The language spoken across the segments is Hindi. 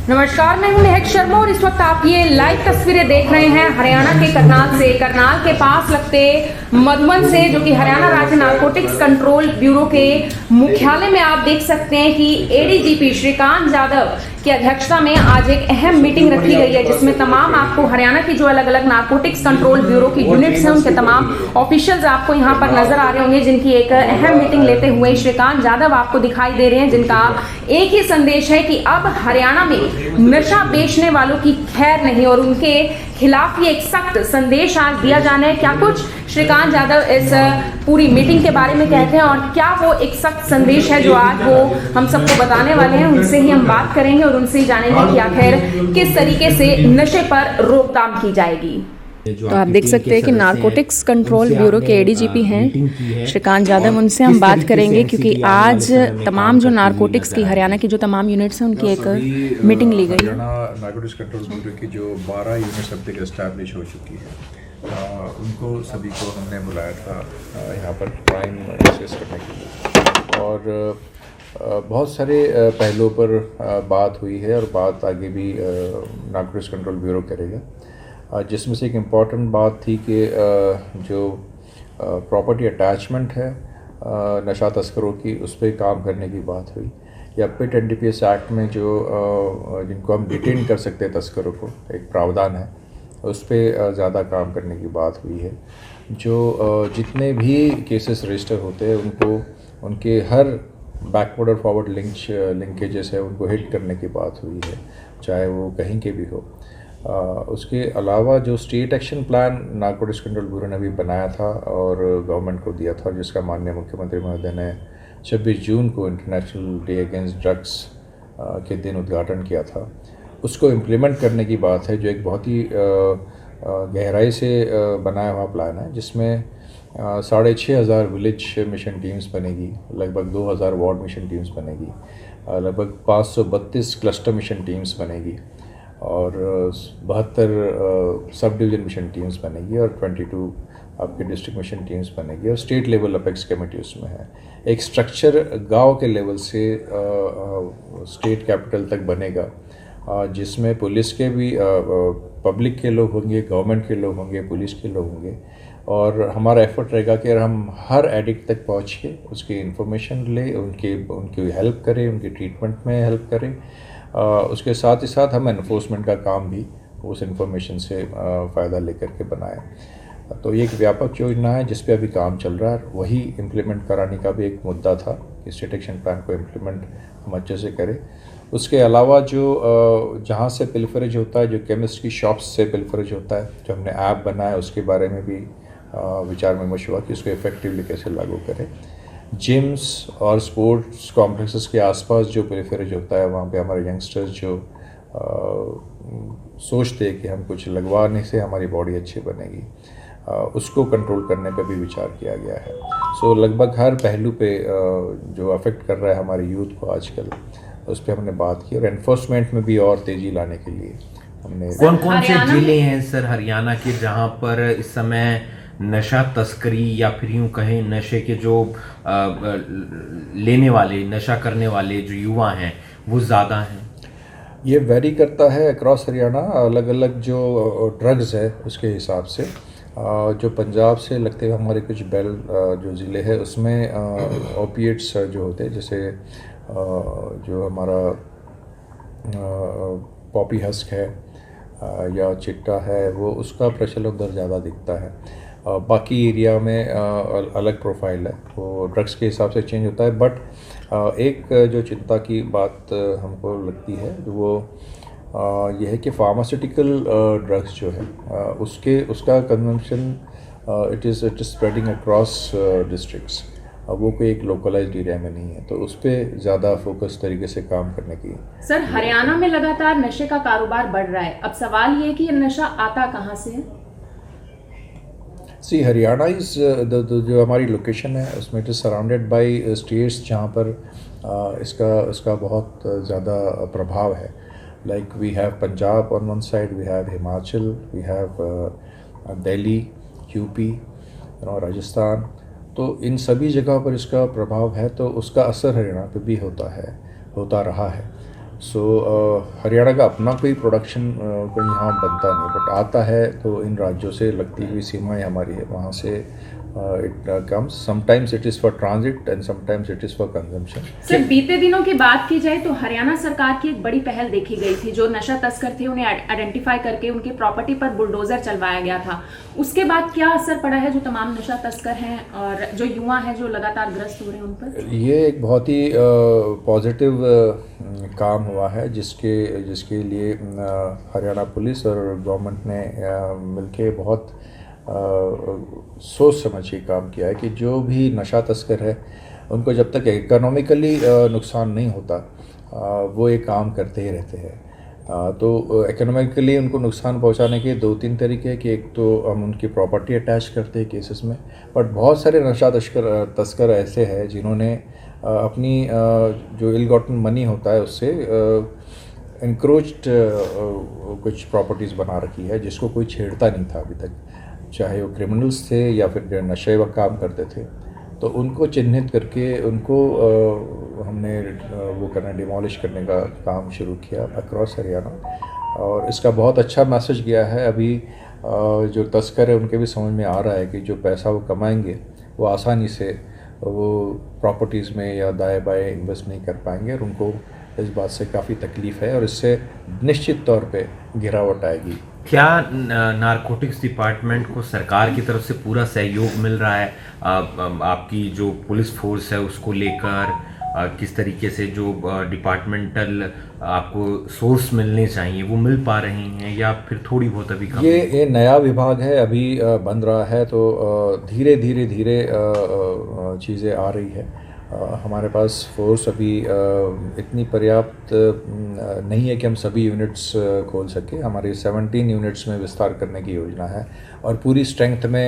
नमस्कार, मैं हूं महक शर्मा और इस वक्त आप ये लाइव तस्वीरें देख रहे हैं हरियाणा के करनाल से। करनाल के पास लगते मधुबन से, जो कि हरियाणा राज्य नारकोटिक्स कंट्रोल ब्यूरो के मुख्यालय में आप देख सकते हैं कि एडीजीपी श्रीकांत यादव की अध्यक्षता में आज एक अहम मीटिंग रखी गई है, जिसमें तमाम आपको हरियाणा की जो अलग अलग नारकोटिक्स कंट्रोल ब्यूरो की यूनिट्स हैं उनके तमाम ऑफिशियल्स आपको यहाँ पर नजर आ रहे होंगे, जिनकी एक अहम मीटिंग लेते हुए श्रीकांत यादव आपको दिखाई दे रहे हैं, जिनका एक ही संदेश है कि अब हरियाणा में नशा बेचने वालों की खैर नहीं और उनके खिलाफ ये एक सख्त संदेश आज दिया जाना है। क्या कुछ श्रीकांत यादव इस पूरी मीटिंग के बारे में कहते हैं और क्या वो एक सख्त संदेश है जो आज वो हम सबको बताने वाले हैं, उनसे ही हम बात करेंगे और उनसे ही जानेंगे कि आखिर किस तरीके से नशे पर रोकथाम की जाएगी। तो आप देख सकते हैं कि नारकोटिक्स कंट्रोल ब्यूरो के एडीजीपी हैं श्रीकांत यादव, उनसे हम बात करेंगे क्योंकि आज तमाम जो नारकोटिक्स की हरियाणा की जो तमाम यूनिट्स हैं उनकी एक मीटिंग ली गई। नारकोटिक्स कंट्रोल ब्यूरो की जो 12 यूनिट्स अब तक एस्टैब्लिश हो चुकी है, उनको सभी को हमने बुलाया था यहाँ पर क्राइम डिस्कस करने के लिए और बहुत सारे पहलुओं पर बात हुई है और बात आगे भी नारकोटिक्स कंट्रोल ब्यूरो करेगा, जिसमें से एक इम्पॉर्टेंट बात थी कि जो प्रॉपर्टी अटैचमेंट है नशा तस्करों की, उस पर काम करने की बात हुई। या पिट एनडीपीएस एक्ट में जो जिनको हम डिटेन कर सकते हैं तस्करों को, एक प्रावधान है, उस पर ज़्यादा काम करने की बात हुई है। जो जितने भी केसेस रजिस्टर होते हैं उनको उनके हर बैकवर्ड और फॉरवर्ड लिंकेजेस है उनको हिट करने की बात हुई है, चाहे वो कहीं के भी हो। उसके अलावा जो state action plan narcotics control bureau ने भी बनाया था और गवर्नमेंट को दिया था, जिसका माननीय मुख्यमंत्री महोदय ने 26 जून को इंटरनेशनल डे अगेंस्ट ड्रग्स के दिन उद्घाटन किया था, उसको इम्प्लीमेंट करने की बात है, जो एक बहुत ही गहराई से बनाया हुआ प्लान है, जिसमें 6,500 विलेज मिशन टीम्स बनेगी, लगभग 2,000 वार्ड मिशन टीम्स बनेगी, लगभग 532 क्लस्टर मिशन टीम्स बनेगी और 72 सब डिवीज़न मिशन टीम्स बनेगी और 22 आपके डिस्ट्रिक्ट मिशन टीम्स बनेगी और स्टेट लेवल अपेक्स कमेटी उसमें है। एक स्ट्रक्चर गांव के लेवल से स्टेट कैपिटल तक बनेगा, जिसमें पुलिस के भी पब्लिक के लोग होंगे, गवर्नमेंट के लोग होंगे, पुलिस के लोग होंगे और हमारा एफर्ट रहेगा कि हम हर एडिक्ट तक पहुँच के उसकी इन्फॉर्मेशन लें, उनकी हेल्प करें, उनकी ट्रीटमेंट में हेल्प करें। उसके साथ ही साथ हम एनफोर्समेंट का काम भी उस इन्फॉर्मेशन से फ़ायदा लेकर के बनाएं। तो ये एक व्यापक योजना है जिस पे अभी काम चल रहा है, वही इम्प्लीमेंट कराने का भी एक मुद्दा था कि स्टेट एक्शन प्लान को इम्प्लीमेंट हम अच्छे से करें। उसके अलावा जो जहाँ से पिलफरेज होता है, जो केमिस्ट की शॉप्स से पिलफरेज होता है, जो हमने ऐप बनाया उसके बारे में भी विचार विमर्श हुआ कि उसको इफ़ेक्टिवली कैसे लागू करें। जिम्स और स्पोर्ट्स कॉम्प्लेक्सेस के आसपास जो पेरिफेरज होता है, वहाँ पे हमारे यंगस्टर्स जो सोचते हैं कि हम कुछ लगवाने से हमारी बॉडी अच्छी बनेगी, उसको कंट्रोल करने पे भी विचार किया गया है। सो लगभग हर पहलू पे जो अफेक्ट कर रहा है हमारे यूथ को आजकल, उस पर हमने बात की और एनफोर्समेंट में भी और तेज़ी लाने के लिए हमने। कौन कौन से जिले हैं सर हरियाणा के जहाँ पर इस समय नशा तस्करी या फिर यूँ कहें नशे के जो लेने वाले, नशा करने वाले जो युवा हैं वो ज़्यादा हैं? ये वेरी करता है अक्रॉस हरियाणा, अलग अलग जो ड्रग्स है उसके हिसाब से। जो पंजाब से लगते हुए हमारे कुछ बेल जो ज़िले हैं उसमें ओपिएट्स जो होते हैं, जैसे जो हमारा पॉपी हस्क है या चिट्टा है, वो उसका प्रचलन उधर ज़्यादा दिखता है। बाकी एरिया में अलग प्रोफाइल है, वो ड्रग्स के हिसाब से चेंज होता है। बट एक जो चिंता की बात हमको लगती है वो ये है कि फार्मास्यूटिकल ड्रग्स जो है उसका consumption it is spreading across districts. वो कोई एक लोकलाइज्ड एरिया में नहीं है, तो उस पर ज़्यादा फोकस तरीके से काम करने की। सर, हरियाणा में लगातार नशे का कारोबार बढ़ रहा है, अब सवाल ये है कि ये नशा आता कहाँ से है? सी हरियाणा इज़ जो हमारी लोकेशन है उसमें it is surrounded by states जहाँ पर इसका बहुत ज़्यादा प्रभाव है। Like we have Punjab on one side, we have Himachal, we have Delhi, UP, Rajasthan, तो इन सभी जगह पर इसका प्रभाव है, तो उसका असर हरियाणा पे भी होता रहा है। सो हरियाणा का अपना कोई प्रोडक्शन कोई यहाँ बनता नहीं, बट आता है तो इन राज्यों से लगती हुई सीमाएं हमारी है, वहाँ से it comes. Sometimes it is for transit and sometimes it is for consumption. Sir, बीते दिनों की बात की जाए तो हरियाणा सरकार की एक बड़ी पहल देखी गई थी। जो नशा तस्कर थे उन्हें आइडेंटिफाई करके उनके प्रॉपर्टी पर बुलडोजर चलवाया गया था। उसके बाद क्या असर पड़ा है जो तमाम नशा तस्कर हैं और जो युवा हैं जो लगातार ग्रस्त हो रहे हैं उन पर? ये एक बहुत ही पॉजिटिव काम हुआ है जिसके लिए हरियाणा पुलिस और गवर्नमेंट ने मिलके बहुत सोच समझ के काम किया है कि जो भी नशा तस्कर है उनको जब तक इकोनॉमिकली नुकसान नहीं होता वो ये काम करते ही रहते हैं। तो इकोनॉमिकली उनको नुकसान पहुंचाने के 2-3 तरीके हैं कि एक तो हम उनकी प्रॉपर्टी अटैच करते हैं केसेस में, बट बहुत सारे नशा तस्कर ऐसे हैं जिन्होंने अपनी जो इल गॉटन मनी होता है उससे इंक्रोच्ड कुछ प्रॉपर्टीज़ बना रखी है जिसको कोई छेड़ता नहीं था अभी तक, चाहे वो क्रिमिनल्स थे या फिर नशे व काम करते थे। तो उनको चिन्हित करके उनको हमने वो करना डिमोलिश करने का काम शुरू किया अक्रॉस हरियाणा, और इसका बहुत अच्छा मैसेज गया है। अभी जो तस्कर है उनके भी समझ में आ रहा है कि जो पैसा वो कमाएंगे वो आसानी से वो प्रॉपर्टीज़ में या दाएं बाएं इन्वेस्ट नहीं कर पाएंगे, और उनको इस बात से काफ़ी तकलीफ़ है और इससे निश्चित तौर पे गिरावट आएगी। क्या नारकोटिक्स डिपार्टमेंट को सरकार की तरफ से पूरा सहयोग मिल रहा है? आपकी जो पुलिस फोर्स है उसको लेकर किस तरीके से जो डिपार्टमेंटल आपको सोर्स मिलने चाहिए वो मिल पा रही हैं या फिर थोड़ी बहुत अभी कम? ये नया विभाग है, अभी बन रहा है, तो धीरे धीरे चीज़ें आ रही है। हमारे पास फोर्स अभी इतनी पर्याप्त नहीं है कि हम सभी यूनिट्स खोल सके। हमारे 17 यूनिट्स में विस्तार करने की योजना है और पूरी स्ट्रेंथ में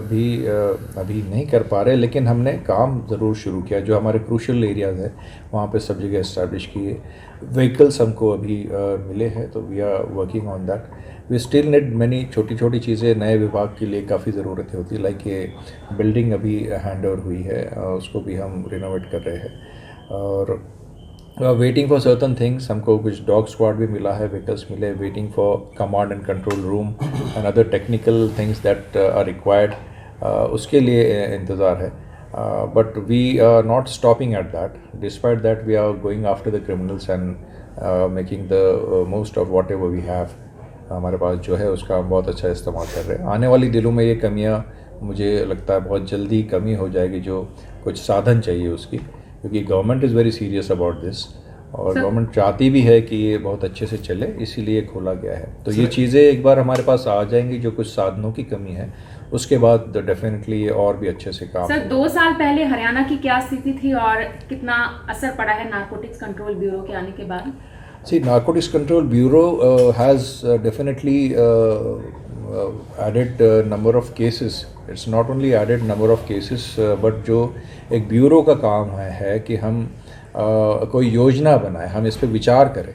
भी अभी नहीं कर पा रहे, लेकिन हमने काम ज़रूर शुरू किया। जो हमारे क्रूशल एरियाज़ है वहाँ पे सब जगह इस्टेब्लिश किए, व्हीकल्स हमको अभी मिले हैं, तो we are working on that. We still need many छोटी छोटी चीज़ें नए विभाग के लिए काफ़ी ज़रूरतें होती है, लाइक ये बिल्डिंग अभी हैंड ओवर हुई है, उसको भी हम रिनोवेट कर रहे हैं, और वेटिंग फॉर सर्टन थिंग्स। हमको कुछ डॉग स्क्वाड भी मिला है, व्हीकल्स मिले, waiting for command and control room and other technical things that are required, उसके लिए इंतज़ार है। But we are not stopping at that, despite that we are going after the criminals and making the most of whatever we have. हमारे पास जो है उसका हम बहुत अच्छा इस्तेमाल कर रहे हैं। आने वाली दिनों में ये कमियां मुझे लगता है बहुत जल्दी कमी हो जाएगी, जो कुछ साधन चाहिए उसकी, क्योंकि government is very serious about this और गवर्नमेंट चाहती भी है कि ये बहुत अच्छे से चले, इसीलिए खोला गया है। तो ये चीज़ें एक बार हमारे पास आ जाएंगी, जो कुछ साधनों की कमी है, उसके बाद डेफिनेटली ये और भी अच्छे से काम। सर, 2 साल पहले हरियाणा की क्या स्थिति थी और कितना असर पड़ा है नारकोटिक्स कंट्रोल ब्यूरो के आने के बाद? See, Narcotics Control Bureau has definitely added number of cases. It's not only added number of cases, but जो एक ब्यूरो का काम है कि हम कोई योजना बनाए, हम इस पे विचार करें,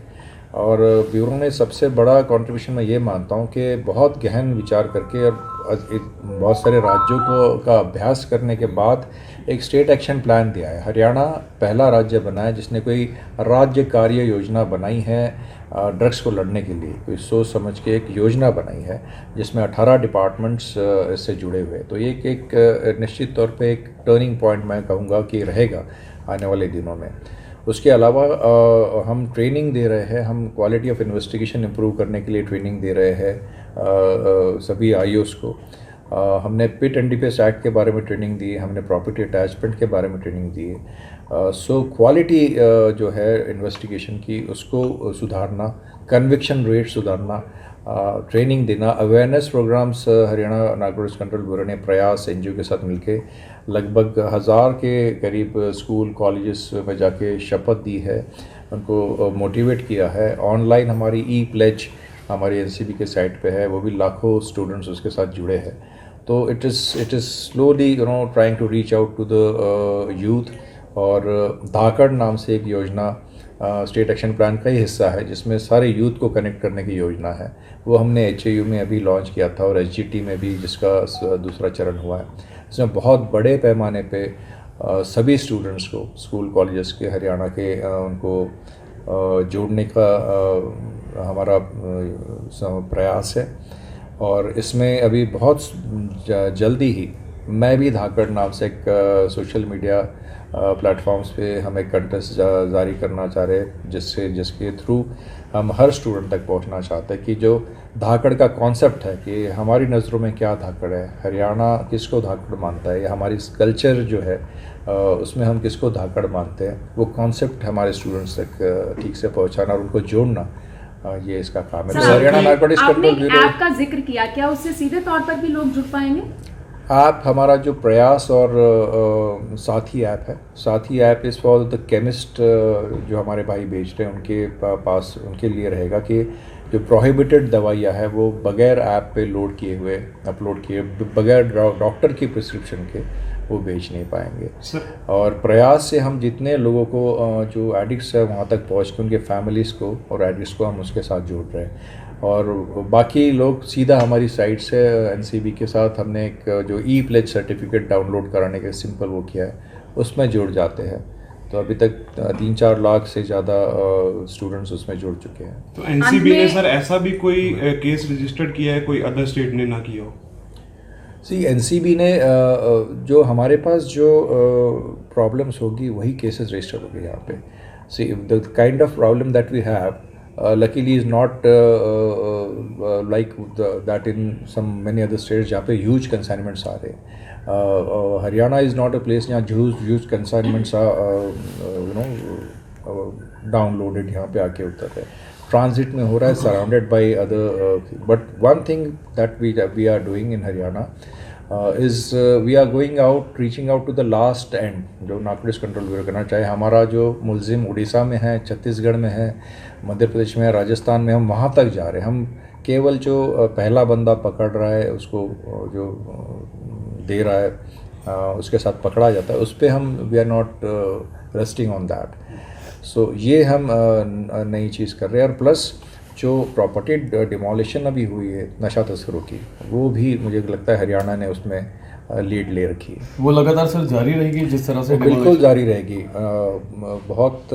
और ब्यूरो ने सबसे बड़ा कंट्रीब्यूशन मैं ये मानता हूँ कि बहुत गहन विचार करके और बहुत सारे राज्यों का अभ्यास करने के बाद एक स्टेट एक्शन प्लान दिया है। हरियाणा पहला राज्य बना है जिसने कोई राज्य कार्य योजना बनाई है ड्रग्स को लड़ने के लिए, कोई सोच समझ के एक योजना बनाई है जिसमें 18 डिपार्टमेंट्स इससे जुड़े हुए। तो ये एक निश्चित तौर पे एक टर्निंग पॉइंट मैं कहूँगा कि रहेगा आने वाले दिनों में। उसके अलावा हम ट्रेनिंग दे रहे हैं, हम क्वालिटी ऑफ इन्वेस्टिगेशन इम्प्रूव करने के लिए ट्रेनिंग दे रहे हैं सभी आईओस को। हमने पिट एंड डिफेंस एक्ट के बारे में ट्रेनिंग दी, हमने प्रॉपर्टी अटैचमेंट के बारे में ट्रेनिंग दी है। सो क्वालिटी जो है इन्वेस्टिगेशन की उसको सुधारना, कन्विक्शन रेट सुधारना, ट्रेनिंग देना, awareness programs Haryana narcotics control bureau ने प्रयास एनजीओ के साथ मिलके लगभग 1000 के करीब स्कूल कॉलेजेस में जाके शपथ दी है, उनको मोटिवेट किया है। ऑनलाइन हमारी ई प्लेज हमारी एनसीबी के साइट पे है, वो भी लाखों स्टूडेंट्स उसके साथ जुड़े हैं। तो it is slowly trying to reach out to the youth, और धाकड़ नाम से एक योजना स्टेट एक्शन प्लान का ही हिस्सा है जिसमें सारे यूथ को कनेक्ट करने की योजना है। वो हमने एचएयू में अभी लॉन्च किया था और एसजीटी में भी जिसका दूसरा चरण हुआ है। इसमें बहुत बड़े पैमाने पे सभी स्टूडेंट्स को, स्कूल कॉलेजेस के हरियाणा के, उनको जोड़ने का हमारा प्रयास है। और इसमें अभी बहुत जल्दी ही मैं भी धाकड़ नाम से एक सोशल मीडिया प्लेटफॉर्म्स पे हम एक कंटेस्ट जारी करना चाह रहे हैं, जिसके थ्रू हम हर स्टूडेंट तक पहुंचना चाहते हैं कि जो धाकड़ का कॉन्सेप्ट है कि हमारी नज़रों में क्या धाकड़ है, हरियाणा किसको धाकड़ मानता है, या हमारी कल्चर जो है उसमें हम किसको धाकड़ मानते हैं, वो कॉन्सेप्ट हमारे स्टूडेंट्स तक ठीक से पहुंचाना और उनको जोड़ना, ये इसका काम है। Haryana narcotics control bureau app का जिक्र किया, क्या उससे सीधे तौर पर भी लोग जुड़ पाएंगे? ऐप हमारा जो प्रयास और साथी ऐप है, साथी ऐप इस फॉर द केमिस्ट जो हमारे भाई बेच रहे हैं उनके पास, उनके लिए रहेगा कि जो प्रोहिबिटेड दवाइयाँ है वो बगैर ऐप पे अपलोड किए बगैर डॉक्टर की प्रिस्क्रिप्शन के वो बेच नहीं पाएंगे। और प्रयास से हम जितने लोगों को जो एडिक्ट्स है वहाँ तक पहुँच के उनके फैमिलीज़ को और एडिक्ट्स को हम उसके साथ जोड़ रहे हैं। और बाकी लोग सीधा हमारी साइट से एनसीबी के साथ हमने एक जो ई प्लेज सर्टिफिकेट डाउनलोड कराने के सिंपल वो किया है, उसमें जुड़ जाते हैं। तो अभी तक 3-4 लाख से ज़्यादा स्टूडेंट्स उसमें जुड़ चुके हैं। तो एनसीबी ने सर ऐसा भी कोई केस रजिस्टर्ड किया है कोई अदर स्टेट ने ना किया हो? एनसीबी ने जो हमारे पास जो प्रॉब्लम्स होगी वही केसेस रजिस्टर होंगे यहाँ पे। The kind of problem that we have luckily is not like that in some many other states जहाँ पे huge consignments आ रहे हैं। Haryana is not a place जहाँ huge consignments downloaded यहाँ पे आके उतर रहे हैं। ट्रांजिट में हो रहा है, surrounded by other but one thing that we are doing in Haryana is we are going out, reaching out to the last end, जो नारकोटिक्स कंट्रोल ब्यूरो करना चाहे। हमारा जो मुलजिम उड़ीसा में है, छत्तीसगढ़ में है, मध्य प्रदेश में है, राजस्थान में, हम वहाँ तक जा रहे हैं। हम केवल जो पहला बंदा पकड़ रहा है उसको जो दे रहा है उसके साथ पकड़ा जाता है, उस पर हम we are not resting on that. So ये हम नई चीज़ कर रहे हैं। और प्लस जो प्रॉपर्टी डिमोलिशन अभी हुई है नशा तस्करों की, वो भी मुझे लगता है हरियाणा ने उसमें लीड ले रखी है। वो लगातार सर जारी रहेगी जिस तरह से? बिल्कुल जारी रहेगी। बहुत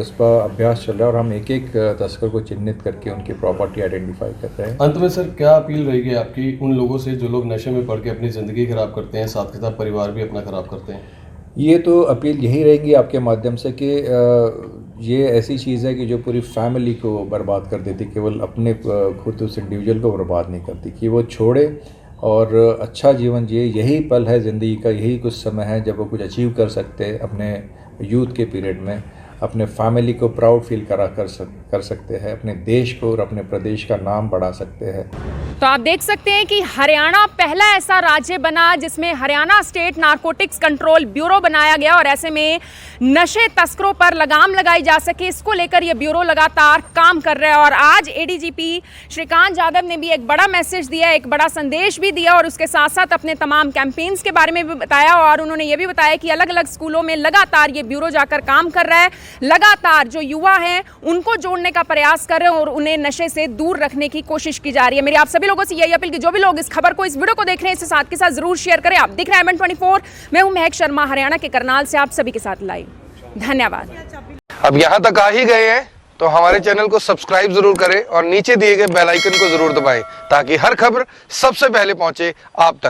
इस पर अभ्यास चल रहा है और हम एक एक तस्कर को चिन्हित करके उनकी प्रॉपर्टी आइडेंटिफाई कर रहे हैं। अंत में सर क्या अपील रहेगी आपकी उन लोगों से जो लोग नशे में पड़ के अपनी ज़िंदगी खराब करते हैं, साथ के साथ परिवार भी अपना खराब करते हैं? ये तो अपील यही रहेगी आपके माध्यम से कि ये ऐसी चीज़ है कि जो पूरी फैमिली को बर्बाद कर देती, केवल अपने खुद उस इंडिविजुअल को बर्बाद नहीं करती, कि वो छोड़े और अच्छा जीवन जिए। यही पल है ज़िंदगी का, यही कुछ समय है जब वो कुछ अचीव कर सकते हैं अपने यूथ के पीरियड में, अपने फैमिली को प्राउड फील कर सकते हैं, अपने देश को और अपने प्रदेश का नाम बढ़ा सकते हैं। तो आप देख सकते हैं कि हरियाणा पहला ऐसा राज्य बना जिसमें Haryana state narcotics control bureau बनाया गया और ऐसे में नशे तस्करों पर लगाम लगाई जा सके, इसको लेकर ये ब्यूरो लगातार काम कर रहा है। और आज एडीजीपी श्रीकांत यादव ने भी एक बड़ा मैसेज दिया, एक बड़ा संदेश भी दिया और उसके साथ साथ अपने तमाम कैंपेन्स के बारे में भी बताया। और उन्होंने ये भी बताया कि अलग अलग स्कूलों में लगातार ये ब्यूरो जाकर काम कर रहा है, लगातार जो युवा हैं उनको जोड़ने का प्रयास कर रहे हैं और उन्हें नशे से दूर रखने की कोशिश की जा रही है। मेरी आप सभी लोगों से यही अपील कि जो भी लोग इस खबर को, इस वीडियो को देख रहे हैं, इसे साथ के साथ जरूर शेयर करें। आप दिख रहे हैं M24, मैं हूं महक शर्मा, हरियाणा के करनाल से आप सभी के साथ लाइव। धन्यवाद। अब यहाँ तक आ ही गए हैं तो हमारे चैनल को सब्सक्राइब जरूर करें और नीचे दिए गए बेल आइकन को जरूर दबाएं ताकि हर खबर सबसे पहले पहुंचे आप तक।